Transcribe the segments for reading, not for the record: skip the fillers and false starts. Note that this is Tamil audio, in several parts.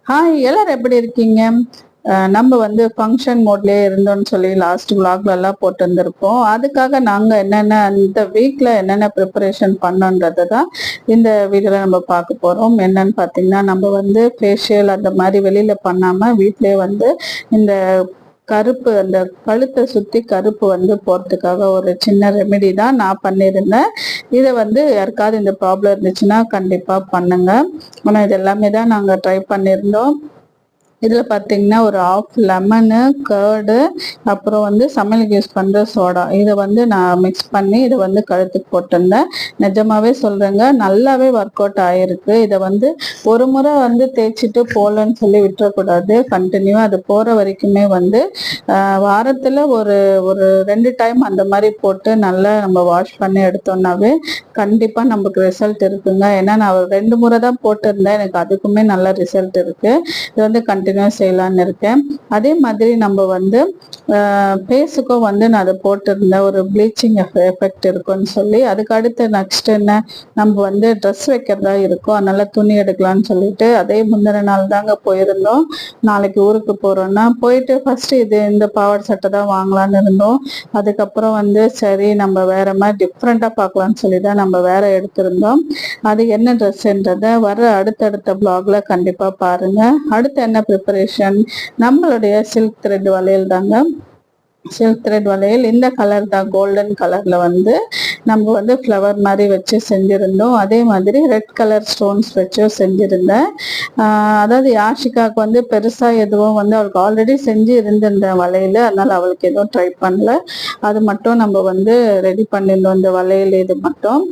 ஹாய், எல்லாரும் எப்படி இருக்கீங்க? நம்ம வந்து ஃபங்க்ஷன் மோட்லயே இருந்தோம்னு சொல்லி லாஸ்ட் vlogல எல்லாம் போட்டிருந்திருப்போம். அதுக்காக நாங்க என்னென்ன அந்த வீக்ல என்னென்ன ப்ரிப்பரேஷன் பண்ணோன்றத தான் இந்த வீடியோல நம்ம பார்க்க போறோம். என்னன்னு பார்த்தீங்கன்னா, நம்ம வந்து ஃபேஷியல் அந்த மாதிரி வெளியில பண்ணாம வீட்லயே வந்து இந்த கருப்பு அந்த கழுத்தை சுத்தி கருப்பு வந்து போறதுக்காக ஒரு சின்ன ரெமெடி தான் நான் பண்ணியிருந்தேன். இதை வந்து யாருக்காவது இந்த ப்ராப்ளம் இருந்துச்சுன்னா கண்டிப்பா பண்ணுங்க. ஆனா இது எல்லாமே தான் நாங்க ட்ரை பண்ணியிருந்தோம். இதுல பாத்தீங்கன்னா ஒரு ஆஃப் லெமனு, கர்டு, அப்புறம் வந்து சமையலுக்கு யூஸ் பண்ற சோடா, இதை வந்து நான் மிக்ஸ் பண்ணி இதை வந்து கழுத்துக்கு போட்டிருந்தேன். நிஜமாவே சொல்றேங்க, நல்லாவே ஒர்க் அவுட் ஆயிருக்கு. இதை வந்து ஒரு முறை வந்து தேய்ச்சிட்டு போலன்னு சொல்லி விட்டுறக்கூடாது. கண்டினியூவா அது போற வரைக்குமே வந்து வாரத்துல ஒரு ஒரு 2 டைம் அந்த மாதிரி போட்டு நல்லா நம்ம வாஷ் பண்ணி எடுத்தோம்னாவே கண்டிப்பா நமக்கு ரிசல்ட் இருக்குங்க. ஏன்னா நான் 2 முறை தான் போட்டிருந்தேன், எனக்கு அதுக்குமே நல்ல ரிசல்ட் இருக்கு. இது வந்து கண்டினியூ செய்யலான்னு இருக்கேன். அதே மாதிரி நம்ம வந்து ஃபேஸுக்கும் வந்து நான் அதை போட்டிருந்தேன், ஒரு ப்ளீச்சிங் எஃபெக்ட் இருக்குன்னு சொல்லி. அதுக்கு அடுத்து நெக்ஸ்ட் என்ன, நம்ம வந்து ட்ரெஸ் வைக்கிறதா இருக்கும், அதனால துணி எடுக்கலாம்னு சொல்லிட்டு அதே முந்தின நாள் தாங்க போயிருந்தோம். நாளைக்கு ஊருக்கு போறோம்னா போயிட்டு ஃபர்ஸ்ட் இந்த பாவாடை சட்டை தான் வாங்கலான்னு இருந்தோம். அதுக்கப்புறம் வந்து சரி நம்ம வேற மாதிரி டிஃப்ரெண்டா பார்க்கலாம்னு சொல்லி தான் நம்ம வேற எடுத்திருந்தோம். அது என்ன ட்ரெஸ்ன்றத வர அடுத்தடுத்த பிளாக்ல கண்டிப்பா பாருங்க. அடுத்து என்ன ப்ரிப்பரேஷன், நம்மளுடைய சில்க் த்ரெட் வளையல் தாங்க. சில்க் த்ரெட் வளையல் இந்த கலர் தான், கோல்டன் கலர்ல வந்து நம்ம வந்து ஃப்ளவர் மாதிரி வச்சு செஞ்சிருந்தோம். அதே மாதிரி ரெட் கலர் ஸ்டோன்ஸ் வச்சும் செஞ்சிருந்தேன். அதாவது யாஷிகாவுக்கு வந்து பெருசா எதுவும் வந்து அவளுக்கு ஆல்ரெடி செஞ்சு இருந்திருந்தேன் வளையல், அதனால அவளுக்கு எதுவும் ட்ரை பண்ணல. அது மட்டும் நம்ம வந்து ரெடி பண்ணியிருந்தோம் இந்த வளையல். இது மட்டும்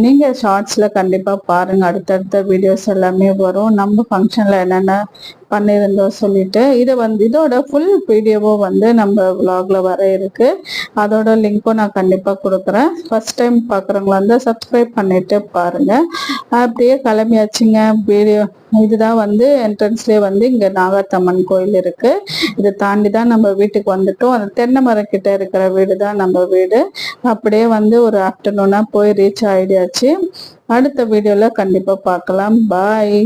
நீங்க ஷார்ட்ஸ்ல கண்டிப்பா பாருங்க, அடுத்தடுத்த வீடியோஸ் எல்லாமே வரும். நம்ம ஃபங்க்ஷன்ல என்னென்ன பண்ணியிருந்தோம் சொல்லிட்டு இதை வந்து இதோட ஃபுல் வீடியோவும் வந்து நம்ம vlogல வர இருக்கு. அதோட லிங்க்கும் நான் கண்டிப்பா கொடுக்குறேன். ஃபர்ஸ்ட் டைம் பார்க்குறவங்களா இருந்தால் சப்ஸ்கிரைப் பண்ணிட்டு பாருங்க. அப்படியே கிளம்பியாச்சுங்க. வீடியோ இதுதான் வந்து என்ட்ரன்ஸ்லேயே வந்து இங்க நாகாத்தம்மன் கோயில் இருக்கு. இதை தாண்டி தான் நம்ம வீட்டுக்கு வந்துட்டோம். அந்த தென்னை மரம் கிட்ட இருக்கிற வீடு தான் நம்ம வீடு. அப்படியே வந்து ஒரு ஆஃப்டர்நூனா போய் ரீச் ஆயிடுச்சு. அடுத்த வீடியோல கண்டிப்பா பார்க்கலாம். பாய்.